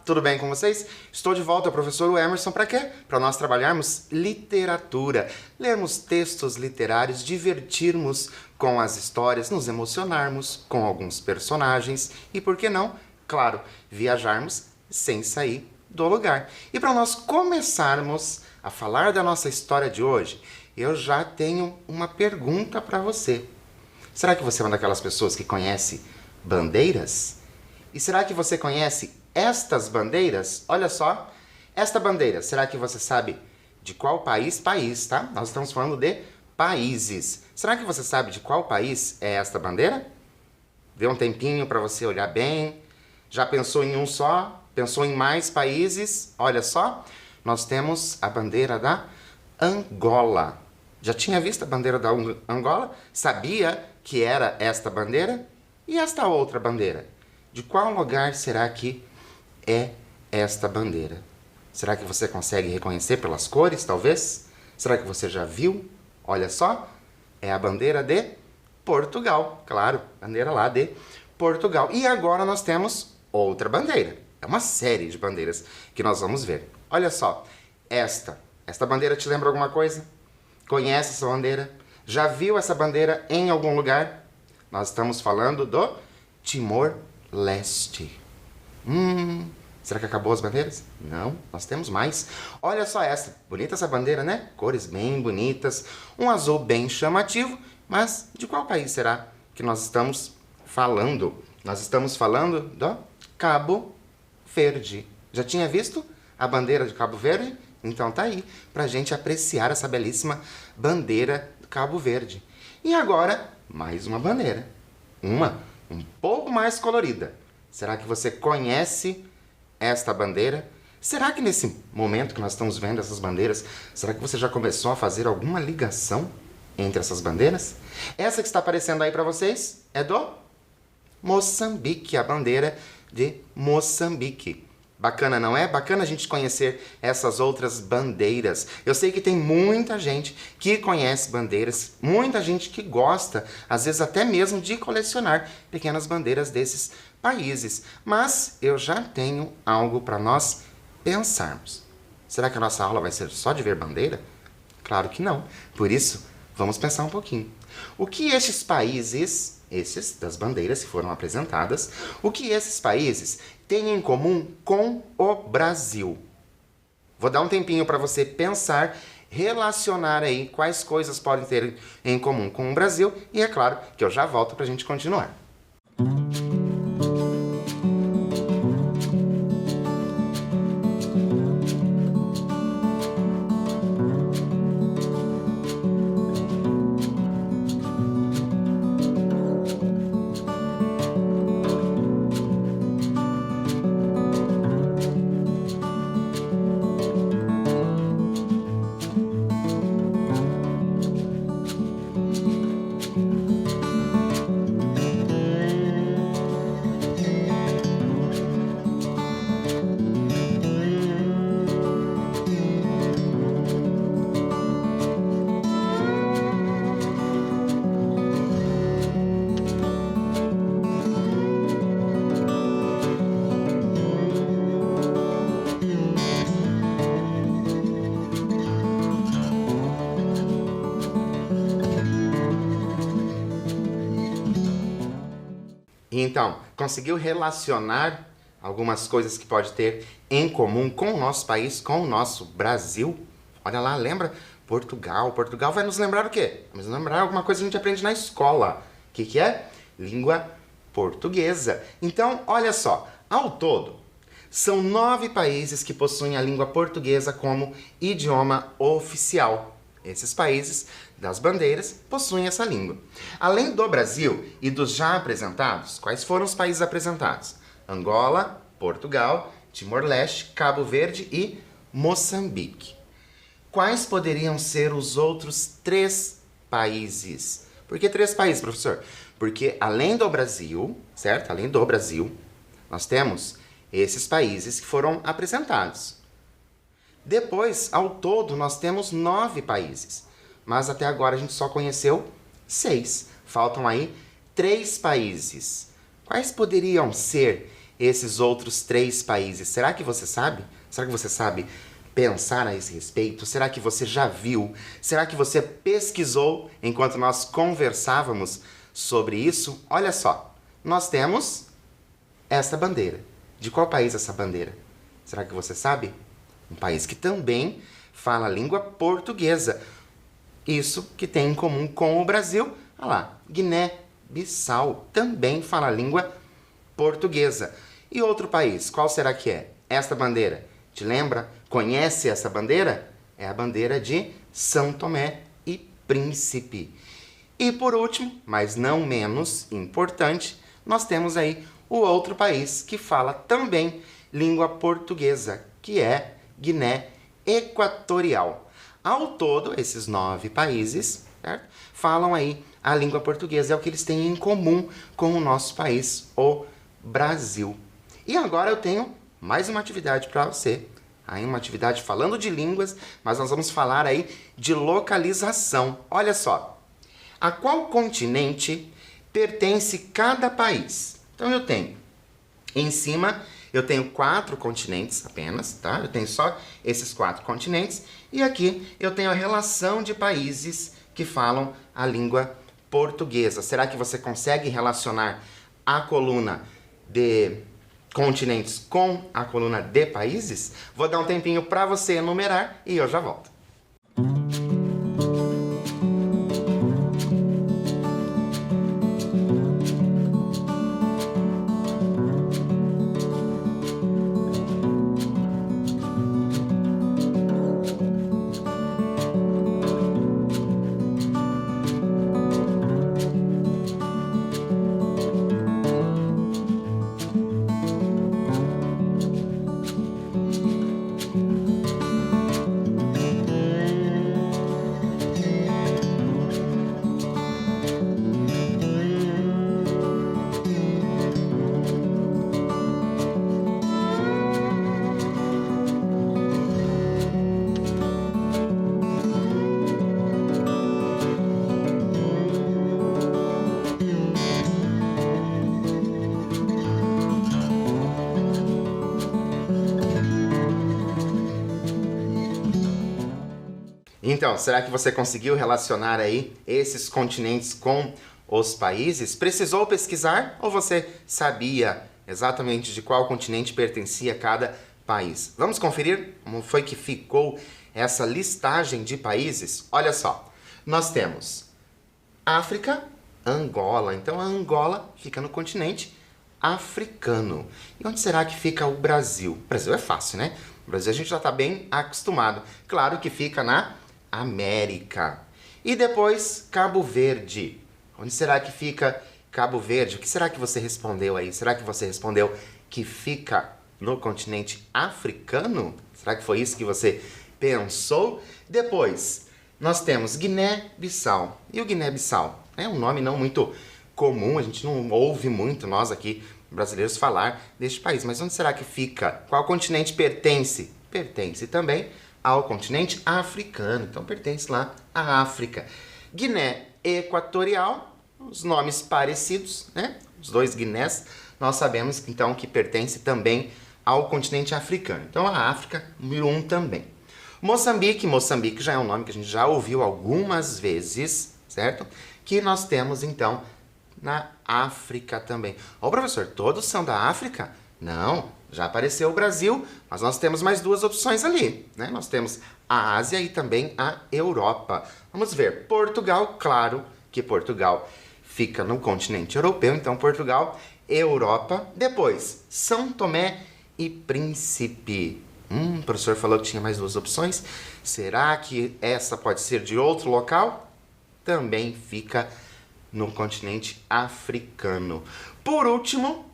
tudo bem com vocês? Estou de volta, professor Emerson, para quê? Para nós trabalharmos literatura, lermos textos literários, divertirmos com as histórias, nos emocionarmos com alguns personagens e, por que não, claro, viajarmos sem sair do lugar. E para nós começarmos a falar da nossa história de hoje, eu já tenho uma pergunta para você. Será que você é uma daquelas pessoas que conhece bandeiras? E será que você conhece estas bandeiras? Olha só, esta bandeira, será que você sabe de qual país? País, tá? Nós estamos falando de países. Será que você sabe de qual país é esta bandeira? Dê um tempinho para você olhar bem. Já pensou em um só? Pensou em mais países? Olha só, nós temos a bandeira da Angola. Já tinha visto a bandeira da Angola? Sabia que era esta bandeira? E esta outra bandeira? De qual lugar será que é esta bandeira? Será que você consegue reconhecer pelas cores, talvez? Será que você já viu? Olha só, é a bandeira de Portugal. Claro, bandeira lá de Portugal. E agora nós temos outra bandeira. É uma série de bandeiras que nós vamos ver. Olha só, esta bandeira te lembra alguma coisa? Conhece essa bandeira? Já viu essa bandeira em algum lugar? Nós estamos falando do Timor-Leste. Será que acabou as bandeiras? Não, nós temos mais. Olha só essa, bonita essa bandeira, né? Cores bem bonitas, um azul bem chamativo, mas de qual país será que nós estamos falando? Nós estamos falando do Cabo Verde. Já tinha visto a bandeira de Cabo Verde? Então tá aí, pra gente apreciar essa belíssima bandeira do Cabo Verde. E agora, mais uma bandeira. Uma um pouco mais colorida. Será que você conhece esta bandeira? Será que nesse momento que nós estamos vendo essas bandeiras, será que você já começou a fazer alguma ligação entre essas bandeiras? Essa que está aparecendo aí para vocês é do Moçambique, a bandeira de Moçambique. Bacana, não é? Bacana a gente conhecer essas outras bandeiras. Eu sei que tem muita gente que conhece bandeiras, muita gente que gosta, às vezes até mesmo de colecionar pequenas bandeiras desses países. Mas eu já tenho algo para nós pensarmos. Será que a nossa aula vai ser só de ver bandeira? Claro que não. Por isso, vamos pensar um pouquinho. O que estes países, esses das bandeiras que foram apresentadas, o que esses países têm em comum com o Brasil? Vou dar um tempinho para você pensar, relacionar aí quais coisas podem ter em comum com o Brasil e é claro que eu já volto para a gente continuar. Então, conseguiu relacionar algumas coisas que pode ter em comum com o nosso país, com o nosso Brasil? Olha lá, lembra? Portugal. Portugal vai nos lembrar o quê? Vai nos lembrar alguma coisa que a gente aprende na escola. O que é? Língua portuguesa. Então, olha só, ao todo, são 9 países que possuem a língua portuguesa como idioma oficial. Esses países das bandeiras possuem essa língua. Além do Brasil e dos já apresentados, quais foram os países apresentados? Angola, Portugal, Timor-Leste, Cabo Verde e Moçambique. Quais poderiam ser os outros 3 países? Por que 3 países, professor? Porque além do Brasil, certo? Além do Brasil, nós temos esses países que foram apresentados. Depois, ao todo, nós temos 9 países. Mas até agora a gente só conheceu 6. Faltam aí 3 países. Quais poderiam ser esses outros 3 países? Será que você sabe? Será que você sabe pensar a esse respeito? Será que você já viu? Será que você pesquisou enquanto nós conversávamos sobre isso? Olha só, nós temos esta bandeira. De qual país é essa bandeira? Será que você sabe? Um país que também fala a língua portuguesa. Isso que tem em comum com o Brasil. Olha lá, Guiné-Bissau também fala a língua portuguesa. E outro país, qual será que é? Esta bandeira, te lembra? Conhece essa bandeira? É a bandeira de São Tomé e Príncipe. E por último, mas não menos importante, nós temos aí o outro país que fala também língua portuguesa, que é Guiné Equatorial. Ao todo, esses 9 países, certo? Falam aí a língua portuguesa, é o que eles têm em comum com o nosso país, o Brasil. E agora eu tenho mais uma atividade para você. Aí uma atividade falando de línguas, mas nós vamos falar aí de localização. Olha só, a qual continente pertence cada país? Então eu tenho, em cima, eu tenho 4 continentes apenas, tá? Eu tenho só esses 4 continentes. E aqui eu tenho a relação de países que falam a língua portuguesa. Será que você consegue relacionar a coluna de continentes com a coluna de países? Vou dar um tempinho para você enumerar e eu já volto. Então, será que você conseguiu relacionar aí esses continentes com os países? Precisou pesquisar ou você sabia exatamente de qual continente pertencia cada país? Vamos conferir como foi que ficou essa listagem de países? Olha só, nós temos África, Angola. Então, a Angola fica no continente africano. E onde será que fica o Brasil? O Brasil é fácil, né? O Brasil a gente já está bem acostumado. Claro que fica na América. E depois, Cabo Verde. Onde será que fica Cabo Verde? O que será que você respondeu aí? Será que você respondeu que fica no continente africano? Será que foi isso que você pensou? Depois, nós temos Guiné-Bissau. E o Guiné-Bissau é um nome não muito comum, a gente não ouve muito, nós aqui brasileiros, falar deste país. Mas onde será que fica? Qual continente pertence? Pertence também ao continente africano, então pertence lá à África. Guiné Equatorial, os nomes parecidos, né? Os 2 Guinés, nós sabemos então que pertence também ao continente africano. Então a África, número 1 também. Moçambique, Moçambique já é um nome que a gente já ouviu algumas vezes, certo? Que nós temos então na África também. Ô professor, todos são da África? Não, já apareceu o Brasil, mas nós temos mais 2 opções ali, né? Nós temos a Ásia e também a Europa. Vamos ver, Portugal, claro que Portugal fica no continente europeu, então Portugal, Europa. Depois, São Tomé e Príncipe. O professor falou que tinha mais 2 opções. Será que essa pode ser de outro local? Também fica no continente africano. Por último,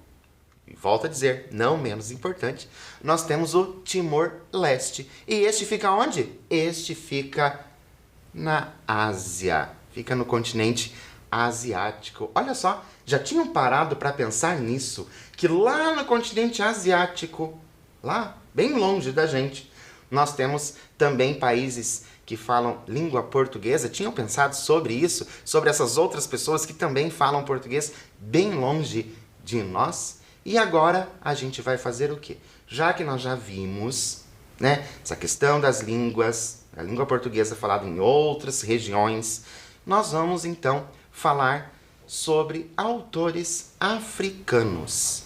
e volto a dizer, não menos importante, nós temos o Timor-Leste. E este fica onde? Este fica na Ásia. Fica no continente asiático. Olha só, já tinham parado para pensar nisso? Que lá no continente asiático, lá bem longe da gente, nós temos também países que falam língua portuguesa. Tinham pensado sobre isso? Sobre essas outras pessoas que também falam português bem longe de nós? E agora a gente vai fazer o quê? Já que nós já vimos, né, essa questão das línguas, a língua portuguesa falada em outras regiões, nós vamos então falar sobre autores africanos.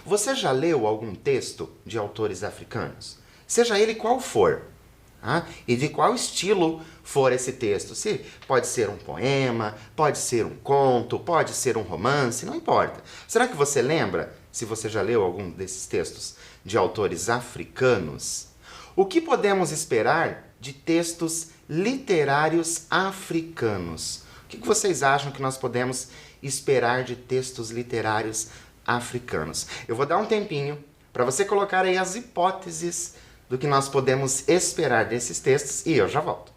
Você já leu algum texto de autores africanos? Seja ele qual for, e de qual estilo for esse texto. Se pode ser um poema, pode ser um conto, pode ser um romance, não importa. Será que você lembra, se você já leu algum desses textos de autores africanos? O que podemos esperar de textos literários africanos? O que vocês acham que nós podemos esperar de textos literários africanos? Eu vou dar um tempinho para você colocar aí as hipóteses do que nós podemos esperar desses textos e eu já volto.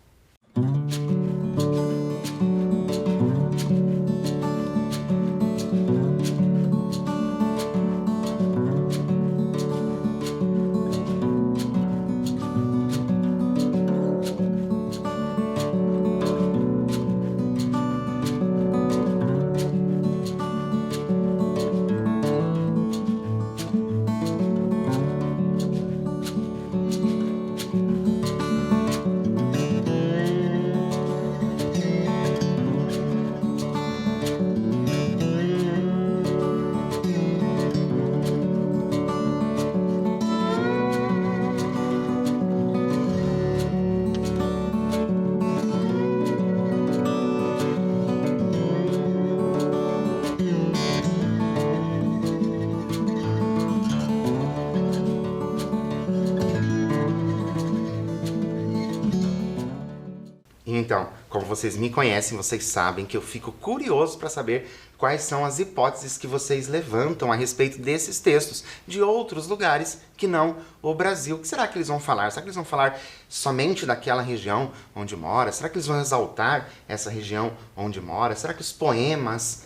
Então, como vocês me conhecem, vocês sabem que eu fico curioso para saber quais são as hipóteses que vocês levantam a respeito desses textos de outros lugares que não o Brasil. O que será que eles vão falar? Será que eles vão falar somente daquela região onde mora? Será que eles vão exaltar essa região onde mora? Será que os poemas,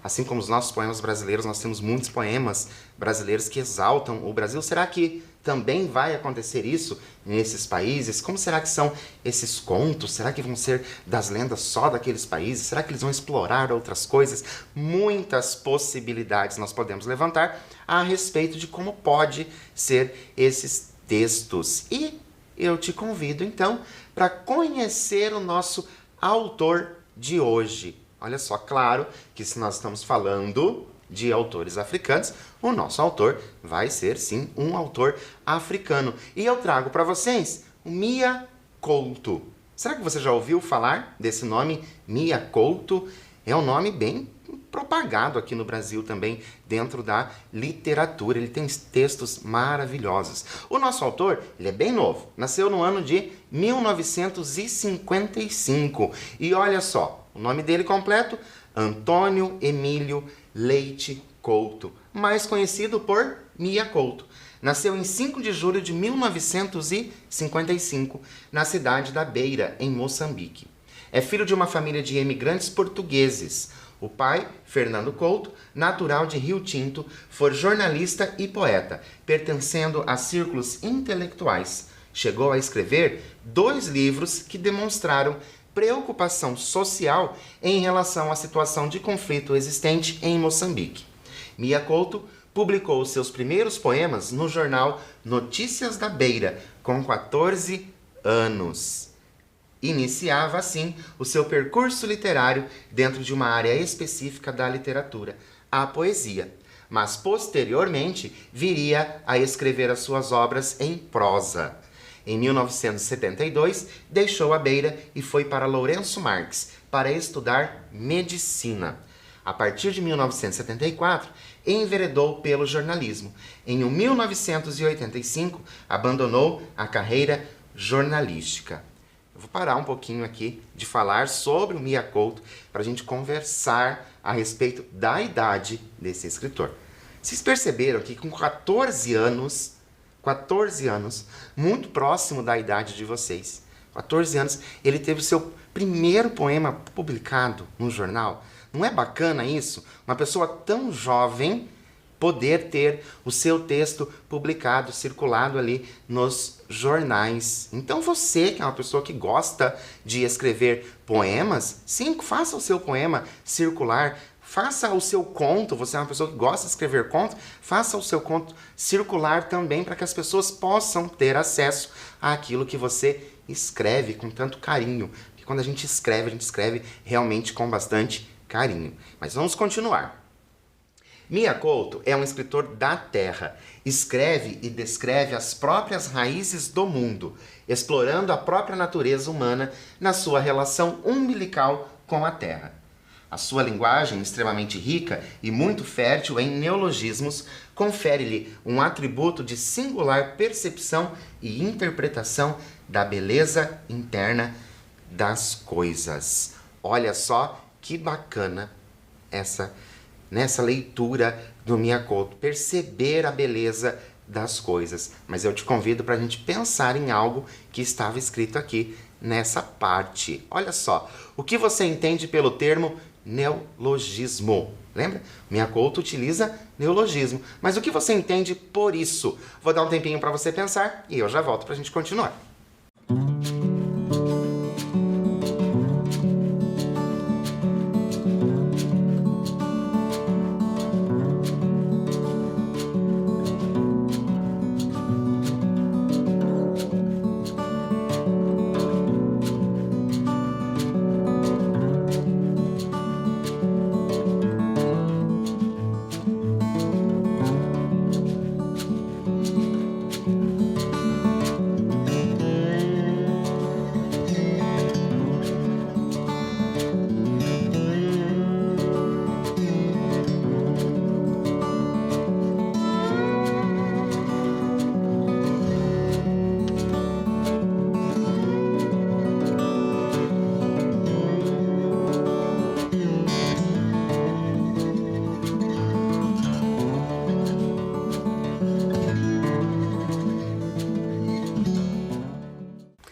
assim como os nossos poemas brasileiros, nós temos muitos poemas brasileiros que exaltam o Brasil. Será que também vai acontecer isso nesses países? Como será que são esses contos? Será que vão ser das lendas só daqueles países? Será que eles vão explorar outras coisas? Muitas possibilidades nós podemos levantar a respeito de como pode ser esses textos. E eu te convido, então, para conhecer o nosso autor de hoje. Olha só, claro que se nós estamos falando de autores africanos, o nosso autor vai ser, sim, um autor africano. E eu trago para vocês o Mia Couto. Será que você já ouviu falar desse nome, Mia Couto? É um nome bem propagado aqui no Brasil também, dentro da literatura. Ele tem textos maravilhosos. O nosso autor, ele é bem novo. Nasceu no ano de 1955. E olha só, o nome dele completo, Antônio Emílio Leite Couto, mais conhecido por Mia Couto. Nasceu em 5 de julho de 1955, na cidade da Beira, em Moçambique. É filho de uma família de imigrantes portugueses. O pai, Fernando Couto, natural de Rio Tinto, foi jornalista e poeta, pertencendo a círculos intelectuais. Chegou a escrever 2 livros que demonstraram preocupação social em relação à situação de conflito existente em Moçambique. Mia Couto publicou seus primeiros poemas no jornal Notícias da Beira, com 14 anos. Iniciava, assim, o seu percurso literário dentro de uma área específica da literatura, a poesia. Mas, posteriormente, viria a escrever as suas obras em prosa. Em 1972, deixou a Beira e foi para Lourenço Marques para estudar medicina. A partir de 1974, enveredou pelo jornalismo. Em 1985, abandonou a carreira jornalística. Eu vou parar um pouquinho aqui de falar sobre o Mia Couto para a gente conversar a respeito da idade desse escritor. Vocês perceberam que com 14 anos, muito próximo da idade de vocês, 14 anos, ele teve o seu primeiro poema publicado no jornal. Não é bacana isso? Uma pessoa tão jovem poder ter o seu texto publicado, circulado ali nos jornais. Então você, que é uma pessoa que gosta de escrever poemas, sim, faça o seu poema circular, faça o seu conto, você é uma pessoa que gosta de escrever conto, faça o seu conto circular também para que as pessoas possam ter acesso àquilo que você escreve com tanto carinho. Porque quando a gente escreve realmente com bastante carinho. Mas vamos continuar. Mia Couto é um escritor da terra. Escreve e descreve as próprias raízes do mundo, explorando a própria natureza humana na sua relação umbilical com a terra. A sua linguagem, extremamente rica e muito fértil em neologismos, confere-lhe um atributo de singular percepção e interpretação da beleza interna das coisas. Olha só que bacana nessa leitura do Mia Couto, perceber a beleza das coisas. Mas eu te convido para a gente pensar em algo que estava escrito aqui nessa parte. Olha só, o que você entende pelo termo neologismo? Lembra? Mia Couto utiliza neologismo. Mas o que você entende por isso? Vou dar um tempinho para você pensar e eu já volto para a gente continuar.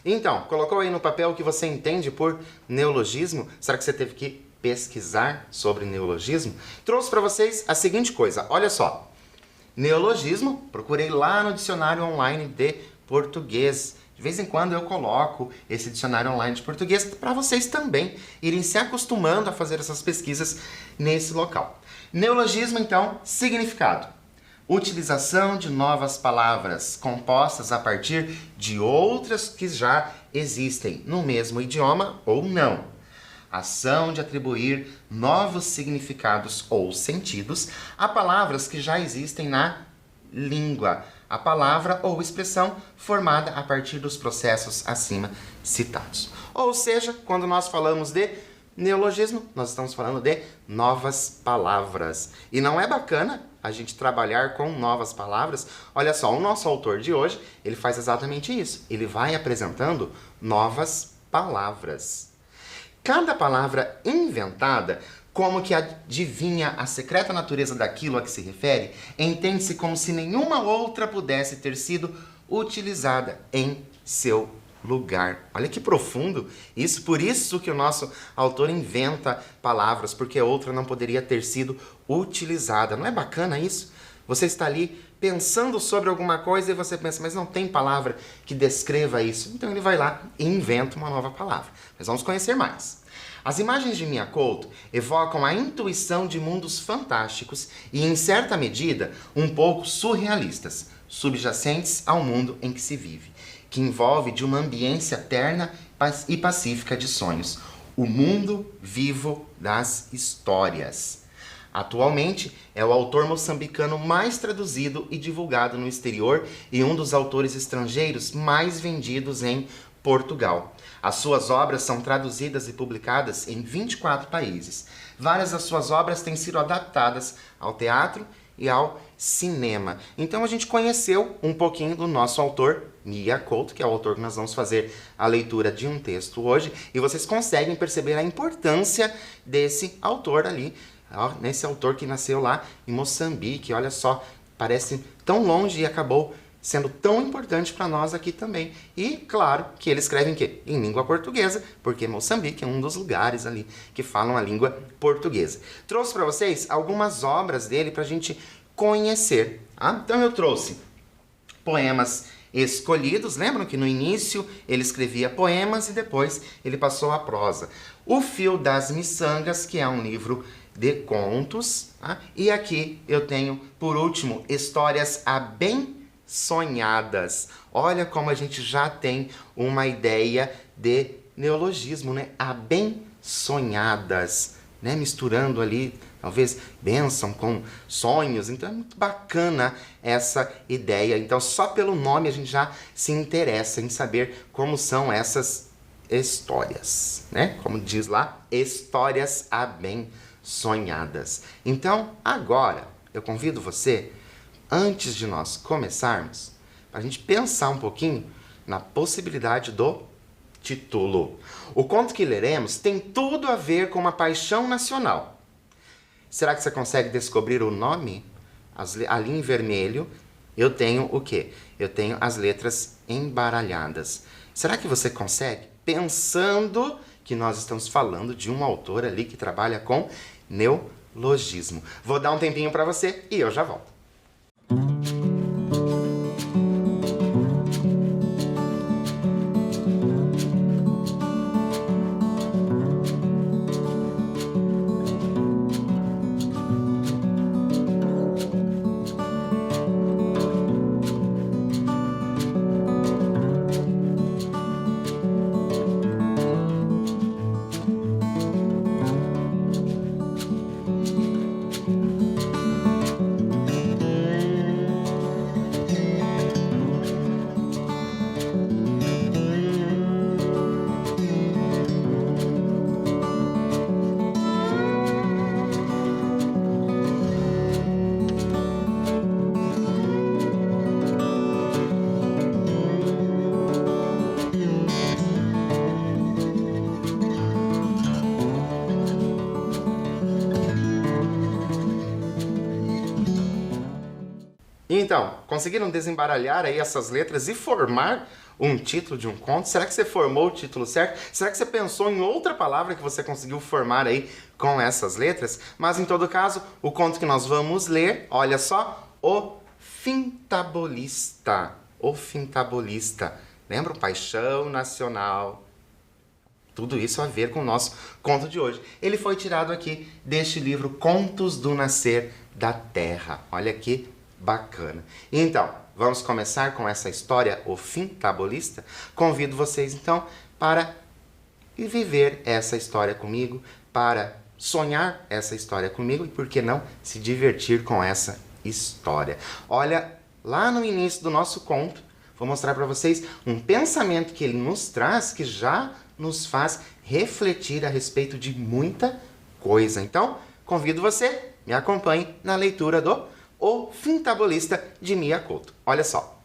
Então, colocou aí no papel o que você entende por neologismo? Será que você teve que pesquisar sobre neologismo? Trouxe para vocês a seguinte coisa, olha só. Neologismo, procurei lá no dicionário online de português. De vez em quando eu coloco esse dicionário online de português para vocês também irem se acostumando a fazer essas pesquisas nesse local. Neologismo, então, significado. Utilização de novas palavras compostas a partir de outras que já existem no mesmo idioma ou não. Ação de atribuir novos significados ou sentidos a palavras que já existem na língua. A palavra ou expressão formada a partir dos processos acima citados. Ou seja, quando nós falamos de neologismo, nós estamos falando de novas palavras. E não é bacana a gente trabalhar com novas palavras? Olha só, o nosso autor de hoje, ele faz exatamente isso. Ele vai apresentando novas palavras. Cada palavra inventada, como que adivinha a secreta natureza daquilo a que se refere, entende-se como se nenhuma outra pudesse ter sido utilizada em seu lugar. Olha que profundo isso, por isso que o nosso autor inventa palavras, porque outra não poderia ter sido utilizada. Não é bacana isso? Você está ali pensando sobre alguma coisa e você pensa, mas não tem palavra que descreva isso. Então ele vai lá e inventa uma nova palavra. Mas vamos conhecer mais. As imagens de Mia Couto evocam a intuição de mundos fantásticos e, em certa medida, um pouco surrealistas, subjacentes ao mundo em que se vive, que envolve de uma ambiência terna e pacífica de sonhos, o mundo vivo das histórias. Atualmente, é o autor moçambicano mais traduzido e divulgado no exterior e um dos autores estrangeiros mais vendidos em Portugal. As suas obras são traduzidas e publicadas em 24 países. Várias das suas obras têm sido adaptadas ao teatro e ao cinema. Então a gente conheceu um pouquinho do nosso autor, Mia Couto, que é o autor que nós vamos fazer a leitura de um texto hoje, e vocês conseguem perceber a importância desse autor ali, nesse autor que nasceu lá em Moçambique. Olha só, parece tão longe e acabou sendo tão importante para nós aqui também. E claro que ele escreve em quê? Em língua portuguesa, porque Moçambique é um dos lugares ali que falam a língua portuguesa. Trouxe para vocês algumas obras dele para a gente conhecer. Então eu trouxe poemas escolhidos. Lembram que no início ele escrevia poemas e depois ele passou à prosa. O Fio das Miçangas, que é um livro de contos. Tá? E aqui eu tenho, por último, histórias abençonhadas. Olha como a gente já tem uma ideia de neologismo, né? Abençonhadas, né? Misturando ali, talvez, bênção com sonhos. Então é muito bacana essa ideia. Então só pelo nome a gente já se interessa em saber como são essas histórias, né? Como diz lá, histórias abençonhadas. Então, agora, eu convido você, antes de nós começarmos, para a gente pensar um pouquinho na possibilidade do título. O conto que leremos tem tudo a ver com uma paixão nacional. Será que você consegue descobrir o nome? Ali em vermelho, eu tenho o quê? Eu tenho as letras embaralhadas. Será que você consegue? Pensando que nós estamos falando de um autor ali que trabalha com neologismo. Vou dar um tempinho para você e eu já volto. Então, conseguiram desembaralhar aí essas letras e formar um título de um conto? Será que você formou o título certo? Será que você pensou em outra palavra que você conseguiu formar aí com essas letras? Mas em todo caso, o conto que nós vamos ler, olha só, O Fintabolista. O Fintabolista. Lembram? Paixão nacional. Tudo isso a ver com o nosso conto de hoje. Ele foi tirado aqui deste livro Contos do Nascer da Terra. Olha que bacana. Então, vamos começar com essa história, O Fintabolista? Convido vocês, então, para viver essa história comigo, para sonhar essa história comigo e, por que não, se divertir com essa história. Olha, lá no início do nosso conto, vou mostrar para vocês um pensamento que ele nos traz que já nos faz refletir a respeito de muita coisa. Então, convido você, me acompanhe na leitura do O Fintabolista, de Mia Couto. Olha só.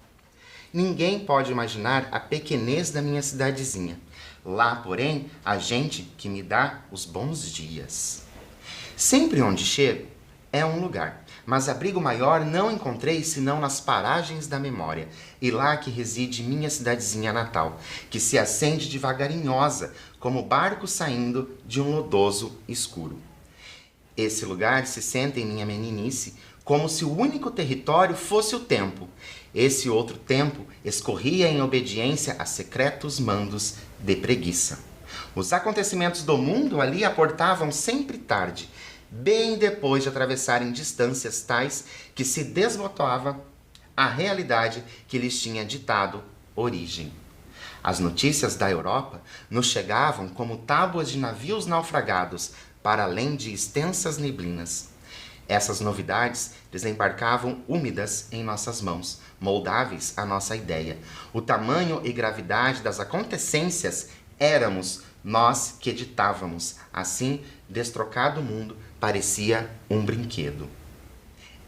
Ninguém pode imaginar a pequenez da minha cidadezinha. Lá, porém, há gente que me dá os bons dias. Sempre onde chego é um lugar, mas abrigo maior não encontrei senão nas paragens da memória, e lá que reside minha cidadezinha natal, que se acende devagarinhosa, como barco saindo de um lodoso escuro. Esse lugar se senta em minha meninice, como se o único território fosse o tempo. Esse outro tempo escorria em obediência a secretos mandos de preguiça. Os acontecimentos do mundo ali aportavam sempre tarde, bem depois de atravessarem distâncias tais que se desbotava a realidade que lhes tinha ditado origem. As notícias da Europa nos chegavam como tábuas de navios naufragados para além de extensas neblinas. Essas novidades desembarcavam úmidas em nossas mãos, moldáveis à nossa ideia. O tamanho e gravidade das acontecências éramos nós que ditávamos. Assim, destrocado mundo parecia um brinquedo.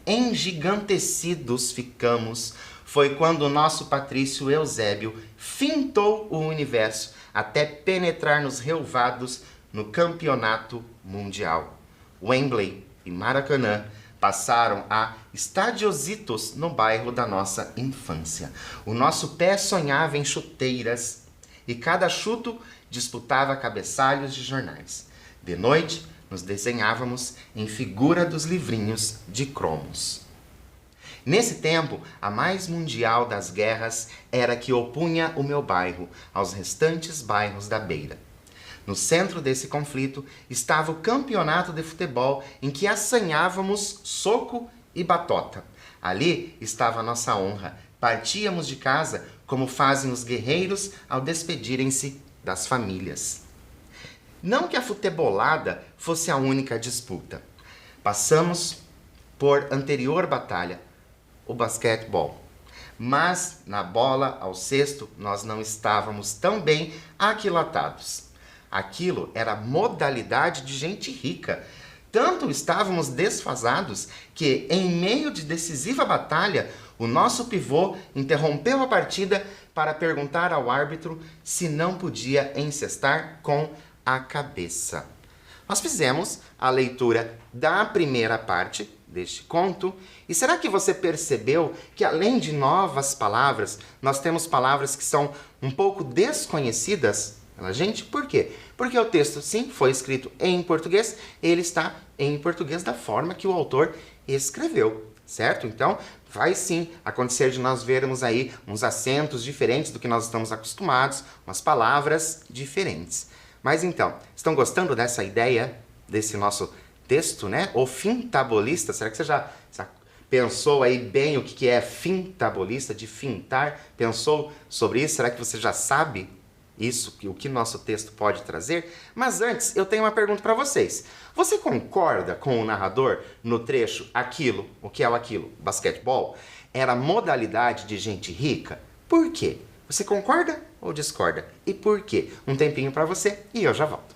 Engigantecidos ficamos, foi quando o nosso patrício Eusébio fintou o universo até penetrar nos relvados no campeonato mundial. Wembley e Maracanã passaram a estadiositos no bairro da nossa infância. O nosso pé sonhava em chuteiras e cada chuto disputava cabeçalhos de jornais. De noite, nos desenhávamos em figura dos livrinhos de cromos. Nesse tempo, a mais mundial das guerras era que opunha o meu bairro aos restantes bairros da beira. No centro desse conflito estava o campeonato de futebol em que assanhávamos soco e batota. Ali estava a nossa honra. Partíamos de casa como fazem os guerreiros ao despedirem-se das famílias. Não que a futebolada fosse a única disputa. Passamos por anterior batalha, o basquetebol. Mas na bola ao cesto nós não estávamos tão bem aquilatados. Aquilo era modalidade de gente rica. Tanto estávamos desfasados que, em meio de decisiva batalha, o nosso pivô interrompeu a partida para perguntar ao árbitro se não podia encestar com a cabeça. Nós fizemos a leitura da primeira parte deste conto. E será que você percebeu que, além de novas palavras, nós temos palavras que são um pouco desconhecidas pela gente? Por quê? Porque o texto, sim, foi escrito em português, ele está em português da forma que o autor escreveu, certo? Então, vai sim acontecer de nós vermos aí uns acentos diferentes do que nós estamos acostumados, umas palavras diferentes. Mas então, estão gostando dessa ideia, desse nosso texto, né? O fintabolista, será que você já pensou aí bem o que é fintabolista, de fintar? Pensou sobre isso? Será que você já sabe isso, o que nosso texto pode trazer? Mas antes, eu tenho uma pergunta para vocês. Você concorda com o narrador no trecho aquilo, o que é o aquilo? Basquetebol era modalidade de gente rica? Por quê? Você concorda ou discorda? E por quê? Um tempinho para você e eu já volto.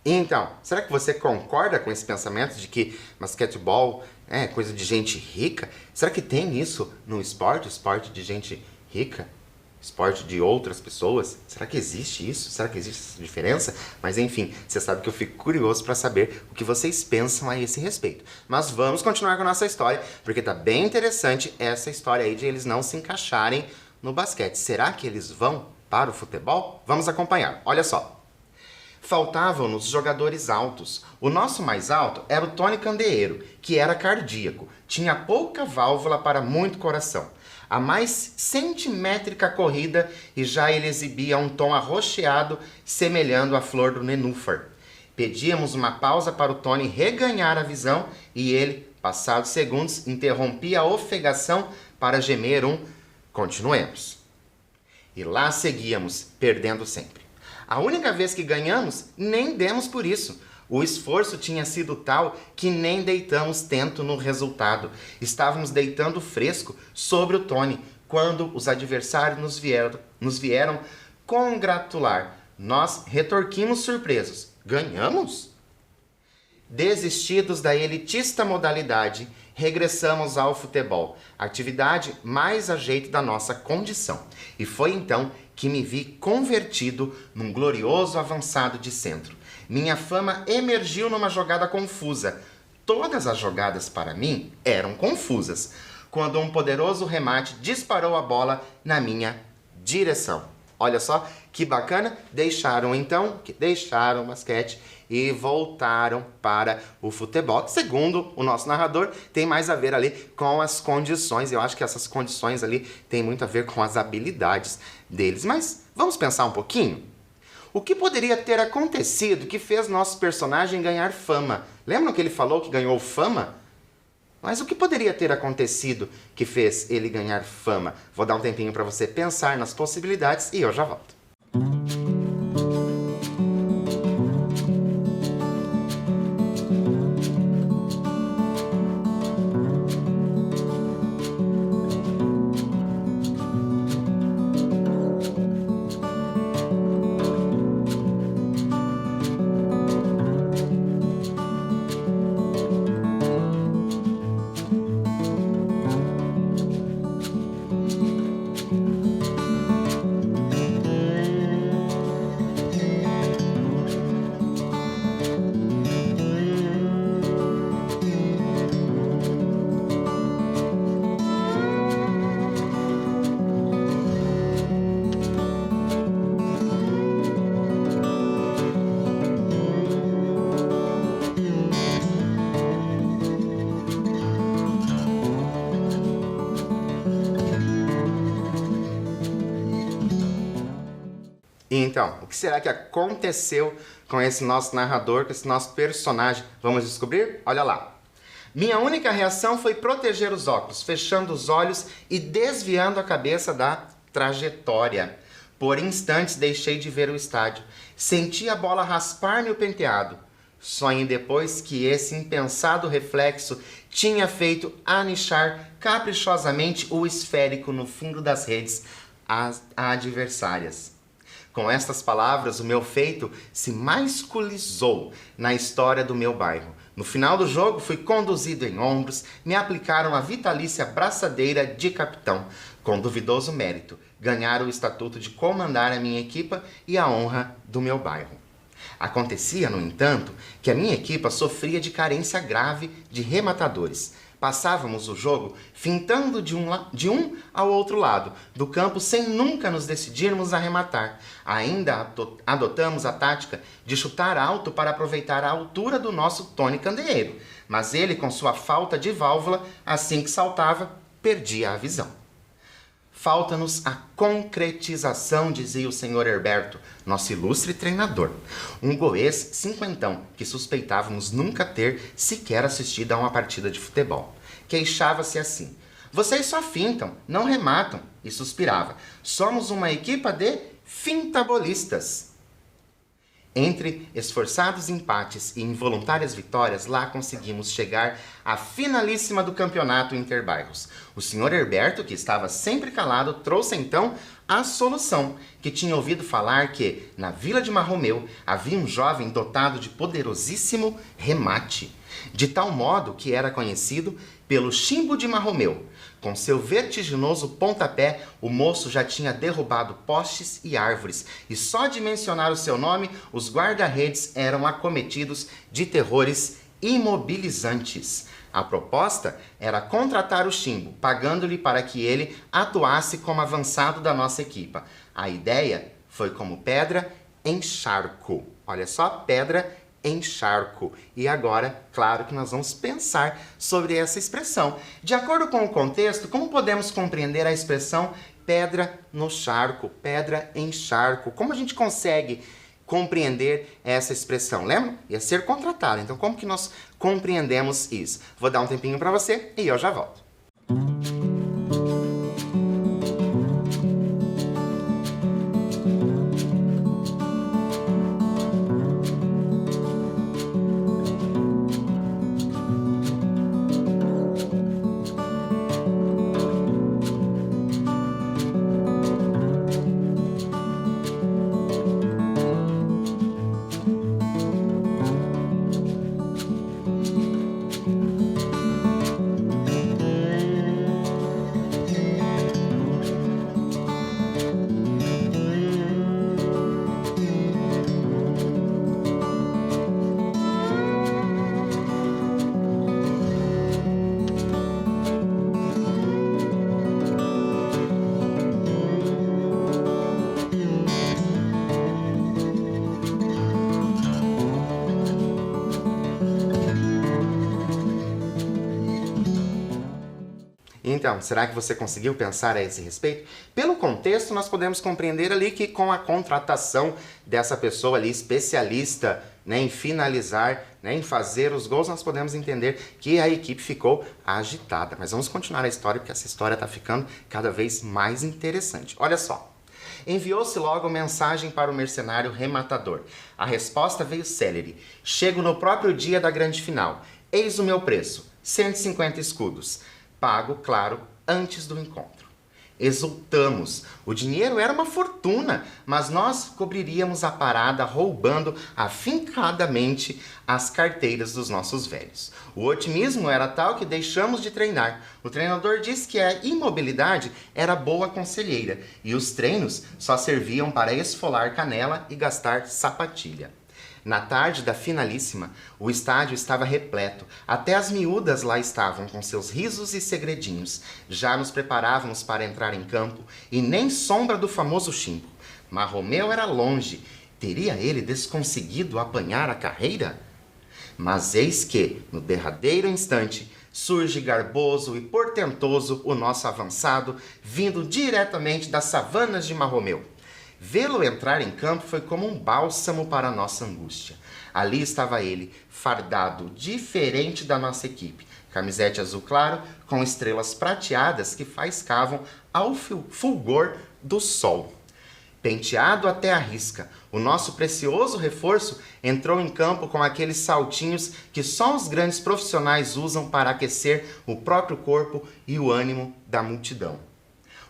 Então, será que você concorda com esse pensamento de que basquetebol é coisa de gente rica? Será que tem isso no esporte? Esporte de gente rica? Esporte de outras pessoas? Será que existe isso? Será que existe essa diferença? Mas enfim, você sabe que eu fico curioso para saber o que vocês pensam a esse respeito. Mas vamos continuar com a nossa história, porque tá bem interessante essa história aí de eles não se encaixarem no basquete. Será que eles vão para o futebol? Vamos acompanhar. Olha só. Faltavam-nos jogadores altos. O nosso mais alto era o Tony Candeeiro, que era cardíaco. Tinha pouca válvula para muito coração. A mais centimétrica corrida e já ele exibia um tom arroxeado, semelhando a flor do nenúfar. Pedíamos uma pausa para o Tony reganhar a visão e ele, passados segundos, interrompia a ofegação para gemer continuemos. E lá seguíamos, perdendo sempre. A única vez que ganhamos, nem demos por isso. O esforço tinha sido tal que nem deitamos tento no resultado. Estávamos deitando fresco sobre o Tony, quando os adversários nos vieram congratular. Nós retorquimos surpresos. Ganhamos? Desistidos da elitista modalidade, regressamos ao futebol, atividade mais a jeito da nossa condição. E foi então que me vi convertido num glorioso avançado de centro. Minha fama emergiu numa jogada confusa. Todas as jogadas para mim eram confusas, quando um poderoso remate disparou a bola na minha direção. Olha só que bacana, deixaram o basquete e voltaram para o futebol, que, segundo o nosso narrador, tem mais a ver ali com as condições. Eu acho que essas condições ali tem muito a ver com as habilidades deles. Mas vamos pensar um pouquinho? O que poderia ter acontecido que fez nosso personagem ganhar fama? Lembram que ele falou que ganhou fama? Mas o que poderia ter acontecido que fez ele ganhar fama? Vou dar um tempinho para você pensar nas possibilidades e eu já volto. E então, o que será que aconteceu com esse nosso narrador, com esse nosso personagem? Vamos descobrir? Olha lá. Minha única reação foi proteger os óculos, fechando os olhos e desviando a cabeça da trajetória. Por instantes deixei de ver o estádio. Senti a bola raspar-me o penteado. Sonhei depois que esse impensado reflexo tinha feito anichar caprichosamente o esférico no fundo das redes adversárias. Com estas palavras, o meu feito se masculizou na história do meu bairro. No final do jogo, fui conduzido em ombros, me aplicaram a vitalícia braçadeira de capitão, com duvidoso mérito, ganhar o estatuto de comandar a minha equipa e a honra do meu bairro. Acontecia, no entanto, que a minha equipa sofria de carência grave de rematadores. Passávamos o jogo fintando de um ao outro lado do campo sem nunca nos decidirmos a rematar. Ainda adotamos a tática de chutar alto para aproveitar a altura do nosso Tony Candeeiro, mas ele, com sua falta de válvula, assim que saltava, perdia a visão. Falta-nos a concretização, dizia o senhor Herberto, nosso ilustre treinador. Um goês cinquentão que suspeitávamos nunca ter sequer assistido a uma partida de futebol. Queixava-se assim: vocês só fintam, não rematam. E suspirava: somos uma equipa de fintabolistas. Entre esforçados empates e involuntárias vitórias, lá conseguimos chegar à finalíssima do campeonato interbairros. O senhor Herberto, que estava sempre calado, trouxe então a solução, que tinha ouvido falar que, na vila de Marromeu, havia um jovem dotado de poderosíssimo remate, de tal modo que era conhecido pelo Chimbo de Marromeu. Com seu vertiginoso pontapé, o moço já tinha derrubado postes e árvores, e só de mencionar o seu nome, os guarda-redes eram acometidos de terrores imobilizantes. A proposta era contratar o Chimbo, pagando-lhe para que ele atuasse como avançado da nossa equipa. A ideia foi como pedra em charco. Olha só, pedra em charco. E agora, claro que nós vamos pensar sobre essa expressão. De acordo com o contexto, como podemos compreender a expressão pedra no charco, pedra em charco? Como a gente consegue compreender essa expressão? Lembra? Ia ser contratado. Então, como que nós compreendemos isso? Vou dar um tempinho para você e eu já volto. Então, será que você conseguiu pensar a esse respeito? Pelo contexto, nós podemos compreender ali que com a contratação dessa pessoa ali, especialista, né, em finalizar, né, em fazer os gols, nós podemos entender que a equipe ficou agitada. Mas vamos continuar a história, porque essa história está ficando cada vez mais interessante. Olha só. Enviou-se logo mensagem para o mercenário rematador. A resposta veio célere. Chego no próprio dia da grande final. Eis o meu preço, 150 escudos. Pago, claro, antes do encontro. Exultamos. O dinheiro era uma fortuna, mas nós cobriríamos a parada roubando afincadamente as carteiras dos nossos velhos. O otimismo era tal que deixamos de treinar. O treinador disse que a imobilidade era boa conselheira e os treinos só serviam para esfolar canela e gastar sapatilha. Na tarde da finalíssima, o estádio estava repleto. Até as miúdas lá estavam com seus risos e segredinhos. Já nos preparávamos para entrar em campo e nem sombra do famoso Chimbo. Marromeu era longe. Teria ele desconseguido apanhar a carreira? Mas eis que, no derradeiro instante, surge garboso e portentoso o nosso avançado, vindo diretamente das savanas de Marromeu. Vê-lo entrar em campo foi como um bálsamo para a nossa angústia. Ali estava ele, fardado, diferente da nossa equipe. Camisete azul claro, com estrelas prateadas que faiscavam ao fulgor do sol. Penteado até a risca, o nosso precioso reforço entrou em campo com aqueles saltinhos que só os grandes profissionais usam para aquecer o próprio corpo e o ânimo da multidão.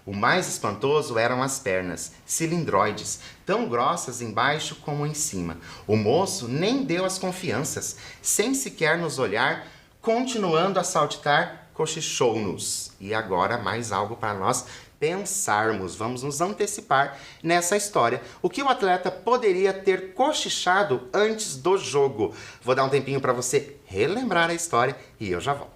O mais espantoso eram as pernas, cilindroides, tão grossas embaixo como em cima. O moço nem deu as confianças, sem sequer nos olhar, continuando a saltitar, cochichou-nos. E agora mais algo para nós pensarmos, vamos nos antecipar nessa história. O que o atleta poderia ter cochichado antes do jogo? Vou dar um tempinho para você relembrar a história e eu já volto.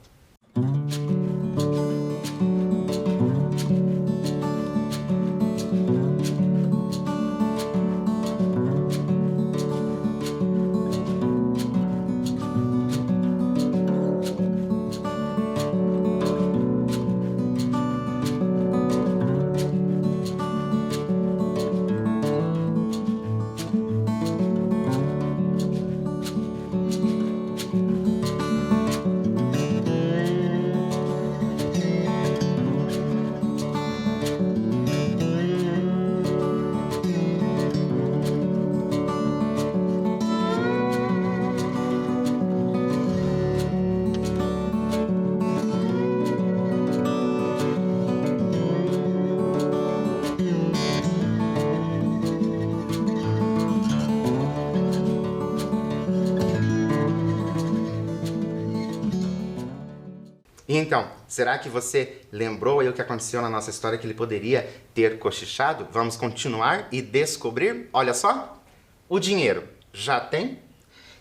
Então, será que você lembrou aí o que aconteceu na nossa história que ele poderia ter cochichado? Vamos continuar e descobrir? Olha só, o dinheiro já tem?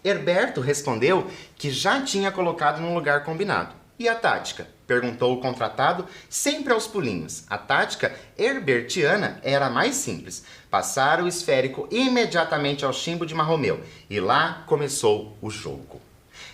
Herberto respondeu que já tinha colocado no lugar combinado. E a tática? Perguntou o contratado, sempre aos pulinhos. A tática herbertiana era a mais simples. Passar o esférico imediatamente ao chimbo de Marromeu. E lá começou o jogo.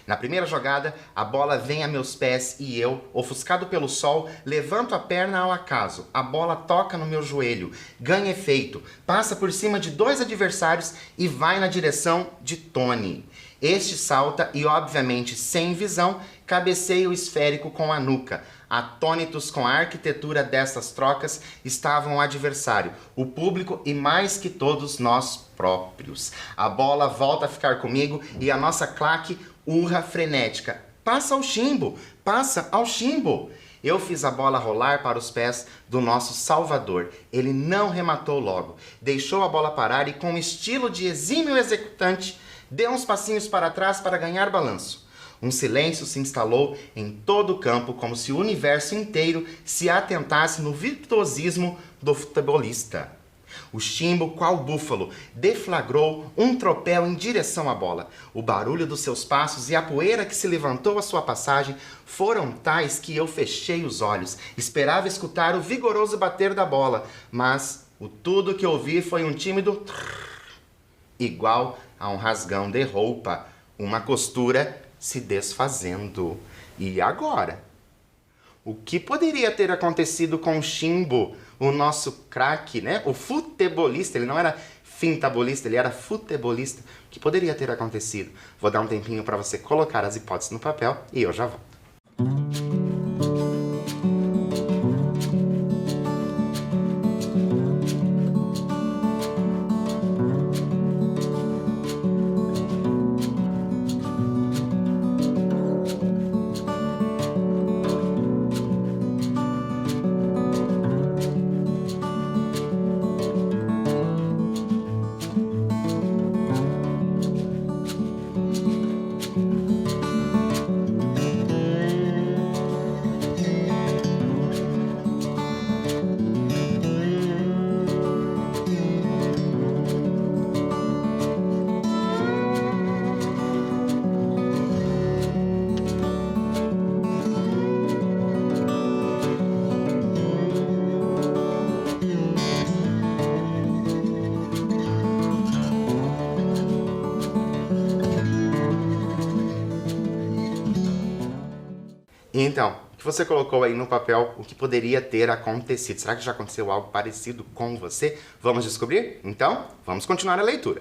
Na primeira jogada, a bola vem a meus pés e eu, ofuscado pelo sol, levanto a perna ao acaso. A bola toca no meu joelho, ganha efeito, passa por cima de 2 adversários e vai na direção de Tony. Este salta e, obviamente, sem visão, cabeceia o esférico com a nuca. Atônitos com a arquitetura dessas trocas estavam o adversário, o público e mais que todos nós próprios. A bola volta a ficar comigo e a nossa claque urra frenética. Passa ao chimbo! Passa ao chimbo! Eu fiz a bola rolar para os pés do nosso salvador. Ele não rematou logo. Deixou a bola parar e, com estilo de exímio executante, deu uns passinhos para trás para ganhar balanço. Um silêncio se instalou em todo o campo, como se o universo inteiro se atentasse no virtuosismo do futebolista. O chimbo, qual búfalo, deflagrou um tropel em direção à bola. O barulho dos seus passos e a poeira que se levantou à sua passagem foram tais que eu fechei os olhos. Esperava escutar o vigoroso bater da bola, mas o tudo que ouvi foi um tímido trrr, igual a um rasgão de roupa, uma costura se desfazendo. E agora? O que poderia ter acontecido com o chimbo, o nosso craque, né? O futebolista, ele não era fintabolista, ele era futebolista. O que poderia ter acontecido? Vou dar um tempinho para você colocar as hipóteses no papel e eu já volto. Então, o que que você colocou aí no papel o que poderia ter acontecido. Será que já aconteceu algo parecido com você? Vamos descobrir? Então, vamos continuar a leitura.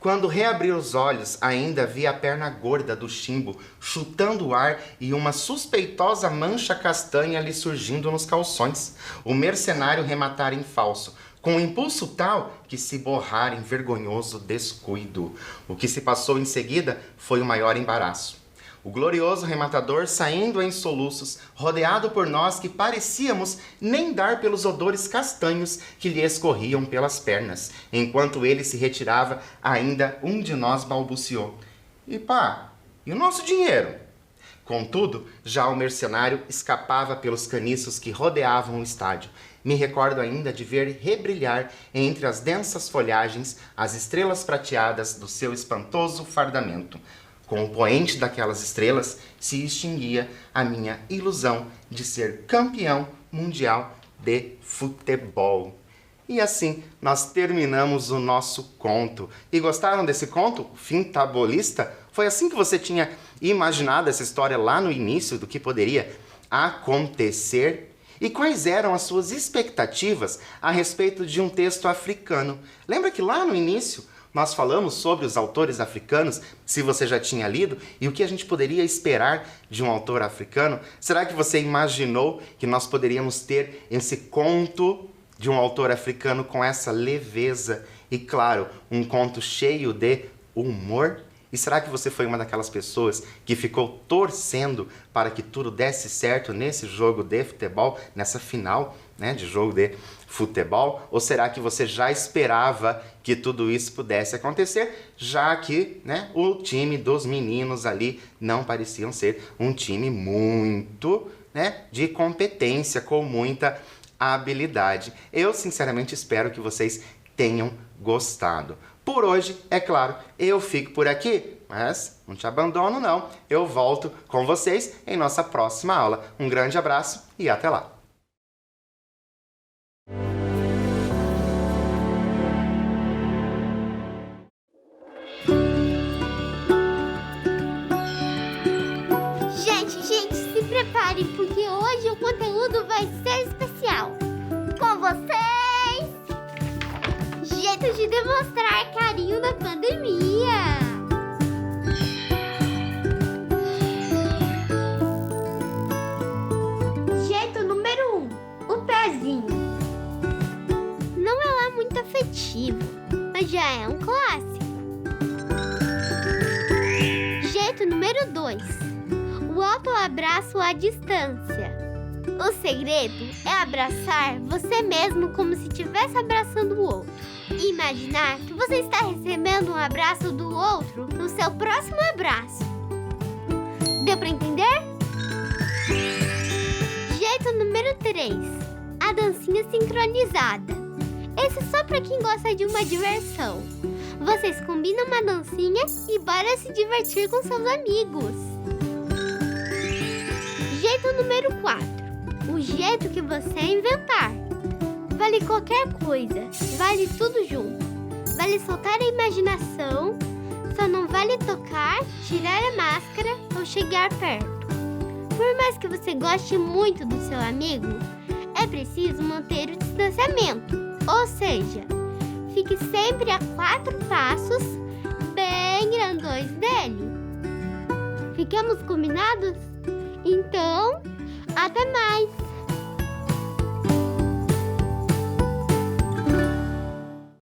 Quando reabriu os olhos, ainda vi a perna gorda do chimbo chutando o ar e uma suspeitosa mancha castanha lhe surgindo nos calções. O mercenário rematara em falso, com um impulso tal que se borrara em vergonhoso descuido. O que se passou em seguida foi o maior embaraço. O glorioso rematador saindo em soluços, rodeado por nós que parecíamos nem dar pelos odores castanhos que lhe escorriam pelas pernas. Enquanto ele se retirava, ainda um de nós balbuciou: "E pá, e o nosso dinheiro?" Contudo, já o mercenário escapava pelos caniços que rodeavam o estádio. Me recordo ainda de ver rebrilhar entre as densas folhagens as estrelas prateadas do seu espantoso fardamento. Com o poente daquelas estrelas se extinguia a minha ilusão de ser campeão mundial de futebol. E assim nós terminamos o nosso conto. E gostaram desse conto? Fintabolista? Foi assim que você tinha imaginado essa história lá no início do que poderia acontecer? E quais eram as suas expectativas a respeito de um texto africano? Lembra que lá no início nós falamos sobre os autores africanos, se você já tinha lido, e o que a gente poderia esperar de um autor africano? Será que você imaginou que nós poderíamos ter esse conto de um autor africano com essa leveza e, claro, um conto cheio de humor? E será que você foi uma daquelas pessoas que ficou torcendo para que tudo desse certo nesse jogo de futebol, nessa final, né, de jogo de futebol? Ou será que você já esperava que tudo isso pudesse acontecer, já que, né, o time dos meninos ali não pareciam ser um time muito, né, de competência, com muita habilidade? Eu, sinceramente, espero que vocês tenham gostado. Por hoje, é claro, eu fico por aqui, mas não te abandono não. Eu volto com vocês em nossa próxima aula. Um grande abraço e até lá! Gente, se preparem, porque hoje o conteúdo vai ser especial. Com vocês, jeito de demonstrar carinho na pandemia. Jeito número 1, o pezinho. Não é lá muito afetivo, mas já é um clássico. Jeito número 2, o autoabraço à distância. O segredo é abraçar você mesmo como se estivesse abraçando o outro. E imaginar que você está recebendo um abraço do outro no seu próximo abraço. Deu para entender? Jeito número 3, a dancinha sincronizada. Esse é só para quem gosta de uma diversão. Vocês combinam uma dancinha e bora se divertir com seus amigos. Jeito número 4, o jeito que você inventar. Vale qualquer coisa, vale tudo junto. Vale soltar a imaginação, só não vale tocar, tirar a máscara ou chegar perto. Por mais que você goste muito do seu amigo, é preciso manter o distanciamento. Ou seja, fique sempre a 4 passos bem grandões dele. Ficamos combinados? Então, até mais!